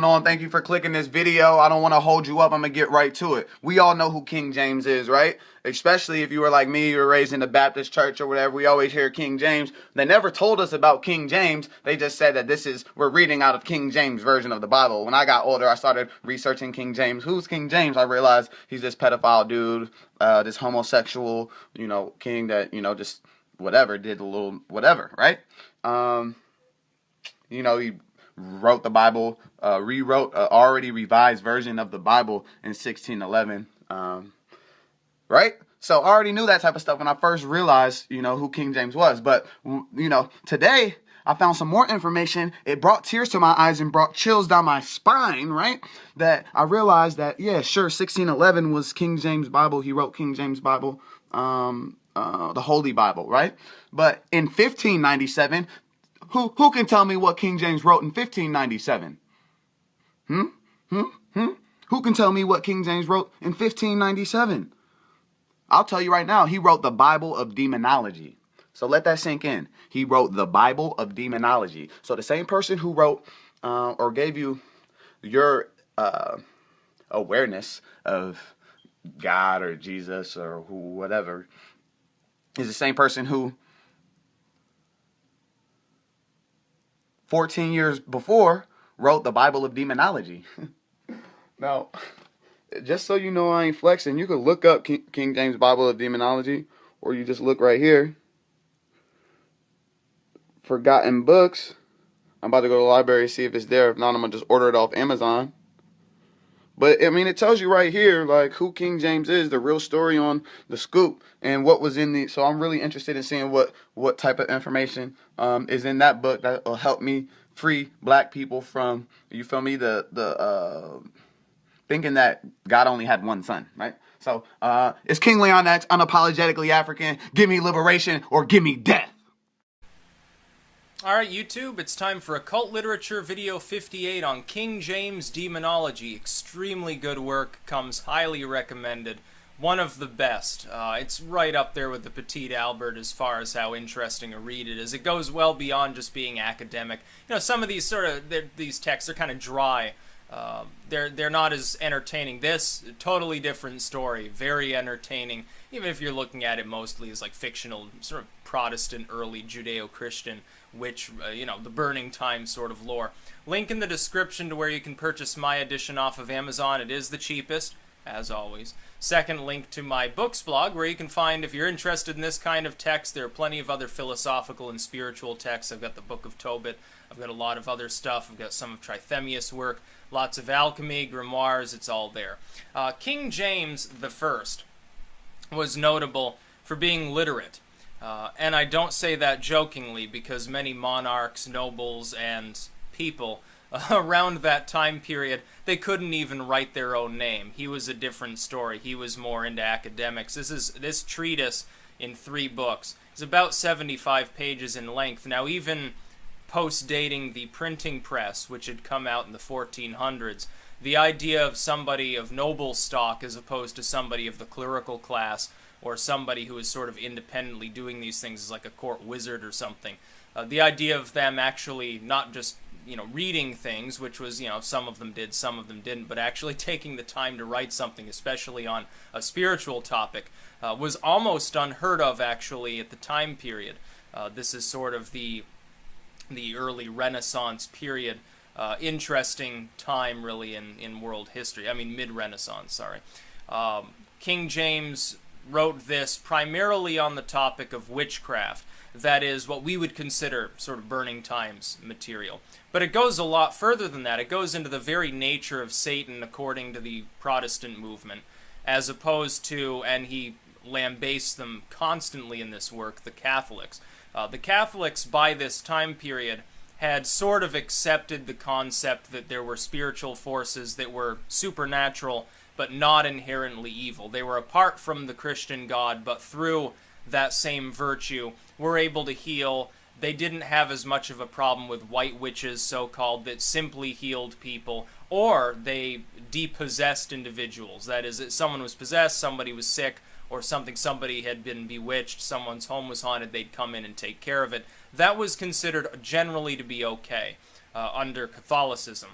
going on? Thank you for clicking this video. I don't want to hold you up. I'm going to get right to it. We all know who King James is, right? Especially if you were like me, you were raised in the Baptist church or whatever. We always hear King James. They never told us about King James. They just said that we're reading out of King James version of the Bible. When I got older, I started researching King James. Who's King James? I realized he's this pedophile dude, this homosexual, king that, just whatever, did a little whatever, right? He wrote the Bible, rewrote an already revised version of the Bible in 1611, right? So I already knew that type of stuff when I first realized, who King James was. But, today I found some more information. It brought tears to my eyes and brought chills down my spine, right? That I realized that, yeah, sure, 1611 was King James Bible. He wrote King James Bible, the Holy Bible, right? But in 1597, who can tell me what King James wrote in 1597? Who can tell me what King James wrote in 1597? I'll tell you right now, he wrote the Bible of Demonology. So let that sink in. He wrote the Bible of Demonology. So the same person who wrote or gave you your awareness of God or Jesus or whatever is the same person who 14 years before wrote the Bible of Demonology. Now, just so you know I ain't flexing, you could look up King James Bible of Demonology, or you just look right here. Forgotten Books. I'm about to go to the library see if it's there. If not, I'm going to just order it off Amazon. But, I mean, it tells you right here, like, who King James is, the real story on the scoop, and what was in the... So I'm really interested in seeing what type of information is in that book that will help me free black people from, you feel me, the thinking that God only had one son, right? So, it's King Leon X, unapologetically African. Give me liberation or give me death. Alright YouTube, it's time for Occult Literature Video 58 on King James Demonology. Extremely good work, comes highly recommended. One of the best. It's right up there with the Petit Albert as far as how interesting a read it is. It goes well beyond just being academic. Some of these these texts are kind of dry. They're not as entertaining. This, totally different story, very entertaining, even if you're looking at it mostly as like fictional, sort of Protestant, early Judeo-Christian witch, the Burning Time sort of lore. Link in the description to where you can purchase my edition off of Amazon. It is the cheapest, as always. Second, link to my books blog, where you can find, if you're interested in this kind of text, there are plenty of other philosophical and spiritual texts. I've got the Book of Tobit. I've got a lot of other stuff. I've got some of Trithemius' work, lots of alchemy, grimoires, it's all there. King James I was notable for being literate. And I don't say that jokingly, because many monarchs, nobles, and people around that time period, they couldn't even write their own name. He was a different story. He was more into academics. This treatise in 3 books is about 75 pages in length. Now, even post-dating the printing press, which had come out in the 1400s, the idea of somebody of noble stock as opposed to somebody of the clerical class, or somebody who is sort of independently doing these things as like a court wizard or something. The idea of them actually not just, reading things, which was, some of them did, some of them didn't, but actually taking the time to write something, especially on a spiritual topic, was almost unheard of, actually, at the time period. This is sort of the early Renaissance period. Interesting time, really, in world history. I mean, mid-Renaissance, sorry. King James wrote this primarily on the topic of witchcraft. That is what we would consider sort of Burning Times material. But it goes a lot further than that. It goes into the very nature of Satan according to the Protestant movement, as opposed to, and he lambastes them constantly in this work, the Catholics. The Catholics, by this time period, had sort of accepted the concept that there were spiritual forces that were supernatural, but not inherently evil. They were apart from the Christian God, but through that same virtue were able to heal. They didn't have as much of a problem with white witches, so-called, that simply healed people, or they depossessed individuals. That is, that someone was possessed, somebody was sick, or somebody had been bewitched, someone's home was haunted, they'd come in and take care of it. That was considered generally to be okay under Catholicism.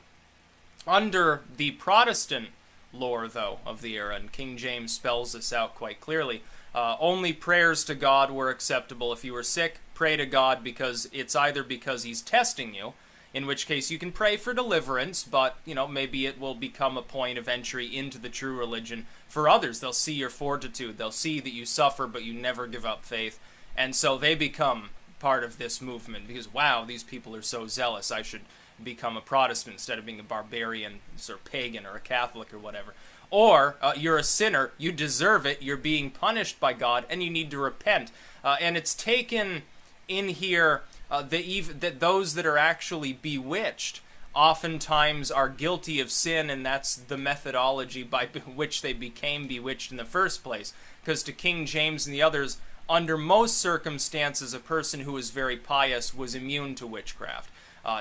Under the Protestant lore, though, of the era, and King James spells this out quite clearly, only prayers to God were acceptable. If you were sick, pray to God, because it's either because he's testing you, in which case you can pray for deliverance, but, maybe it will become a point of entry into the true religion for others. They'll see your fortitude. They'll see that you suffer, but you never give up faith. And so they become part of this movement because, wow, these people are so zealous. I should become a Protestant instead of being a barbarian or pagan or a Catholic or whatever. Or you're a sinner, you deserve it, you're being punished by God, and you need to repent. And it's taken in here that those that are actually bewitched oftentimes are guilty of sin, and that's the methodology by which they became bewitched in the first place. Because to King James and the others, under most circumstances, a person who was very pious was immune to witchcraft.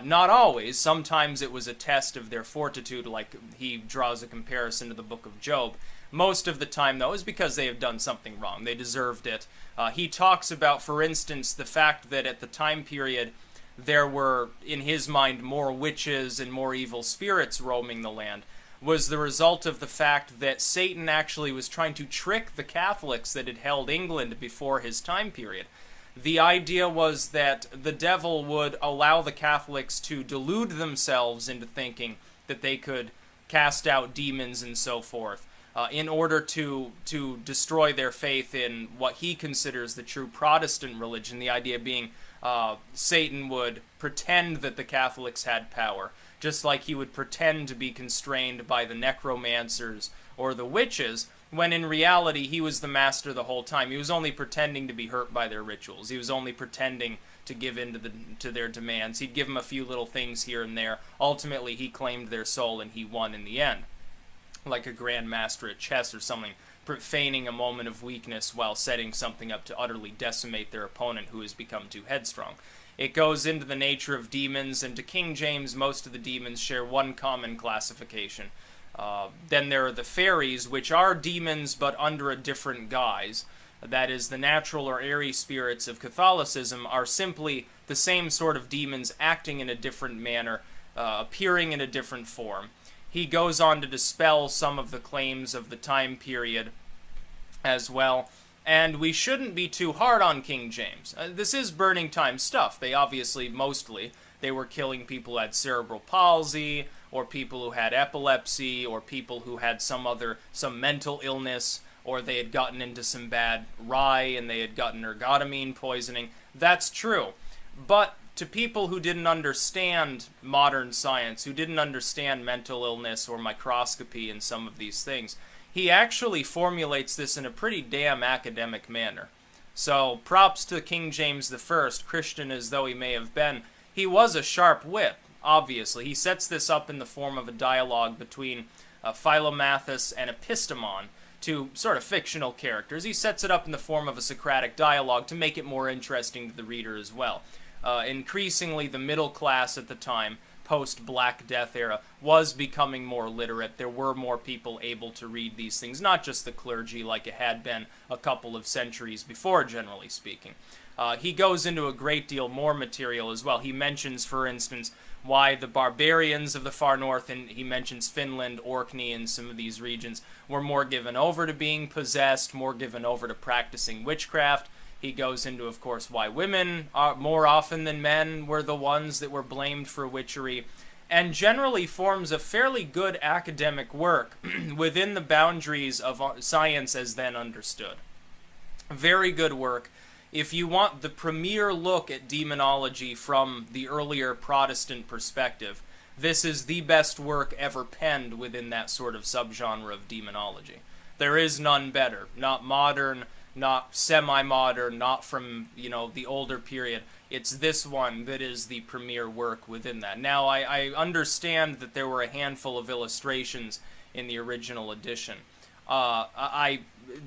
Not always. Sometimes it was a test of their fortitude, like he draws a comparison to the book of Job. Most of the time, though, is because they have done something wrong. They deserved it. He talks about, for instance, the fact that at the time period, there were, in his mind, more witches and more evil spirits roaming the land, was the result of the fact that Satan actually was trying to trick the Catholics that had held England before his time period. The idea was that the devil would allow the Catholics to delude themselves into thinking that they could cast out demons and so forth, in order to destroy their faith in what he considers the true Protestant religion. The idea being Satan would pretend that the Catholics had power, just like he would pretend to be constrained by the necromancers or the witches, when in reality he was the master the whole time. He was only pretending to be hurt by their rituals. He was only pretending to give in to their demands. He'd give them a few little things here and there. Ultimately, he claimed their soul, and he won in the end. Like a grand master at chess or something, feigning a moment of weakness while setting something up to utterly decimate their opponent who has become too headstrong. It goes into the nature of demons, and to King James, most of the demons share one common classification. Then there are the fairies, which are demons but under a different guise. That is, the natural or airy spirits of Catholicism are simply the same sort of demons acting in a different manner, appearing in a different form. He goes on to dispel some of the claims of the time period as well. And we shouldn't be too hard on King James. This is burning time stuff. They obviously, mostly, they were killing people who had cerebral palsy, or people who had epilepsy, or people who had some mental illness, or they had gotten into some bad rye and they had gotten ergotamine poisoning. That's true. But to people who didn't understand modern science, who didn't understand mental illness or microscopy and some of these things, he actually formulates this in a pretty damn academic manner. So props to King James I, Christian as though he may have been. He was a sharp wit, obviously. He sets this up in the form of a dialogue between Philomathus and Epistemon, two sort of fictional characters. He sets it up in the form of a Socratic dialogue to make it more interesting to the reader as well. Increasingly, the middle class at the time, post-Black Death era, was becoming more literate. There were more people able to read these things, not just the clergy like it had been a couple of centuries before, generally speaking. He goes into a great deal more material as well. He mentions, for instance, why the barbarians of the far north, and he mentions Finland, Orkney, and some of these regions, were more given over to being possessed, more given over to practicing witchcraft. He goes into, of course, why women, more often than men, were the ones that were blamed for witchery, and generally forms a fairly good academic work within the boundaries of science as then understood. Very good work. If you want the premier look at demonology from the earlier Protestant perspective, this is the best work ever penned within that sort of subgenre of demonology. There is none better. Not modern, not semi-modern, not from, the older period. It's this one that is the premier work within that. Now, I understand that there were a handful of illustrations in the original edition.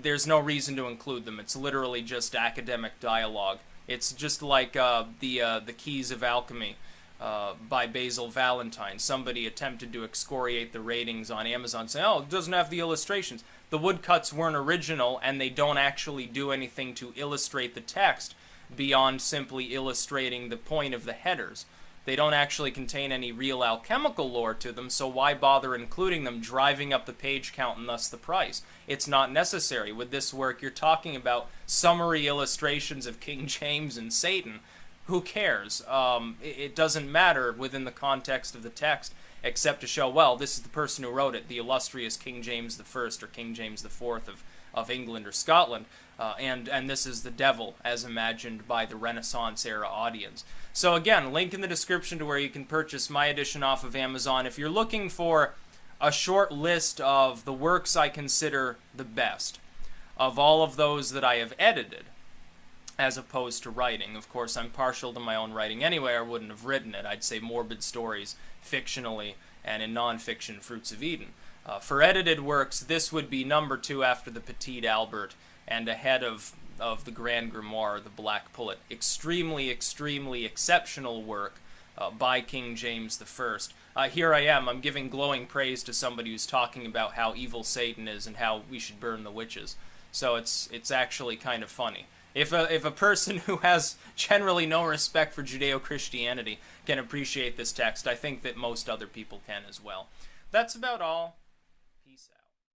There's no reason to include them. It's literally just academic dialogue. It's just like the Keys of Alchemy by Basil Valentine. Somebody attempted to excoriate the ratings on Amazon, saying, oh, it doesn't have the illustrations. The woodcuts weren't original, and they don't actually do anything to illustrate the text beyond simply illustrating the point of the headers. They don't actually contain any real alchemical lore to them, so why bother including them, driving up the page count and thus the price? It's not necessary. With this work, you're talking about summary illustrations of King James and Satan. Who cares? It doesn't matter within the context of the text, except to show, well, this is the person who wrote it, the illustrious King James I or King James IV of England or Scotland, and this is the devil as imagined by the Renaissance era audience. So again, link in the description to where you can purchase my edition off of Amazon. If you're looking for a short list of the works I consider the best, of all of those that I have edited, as opposed to writing. Of course, I'm partial to my own writing anyway, I wouldn't have written it. I'd say morbid stories fictionally, and in non-fiction, Fruits of Eden. For edited works, this would be number 2 after the Petit Albert, and ahead of the Grand Grimoire, the Black Pullet. Extremely, extremely exceptional work by King James I. Here I am, I'm giving glowing praise to somebody who's talking about how evil Satan is and how we should burn the witches. So it's actually kind of funny. If a person who has generally no respect for Judeo-Christianity can appreciate this text, I think that most other people can as well. That's about all.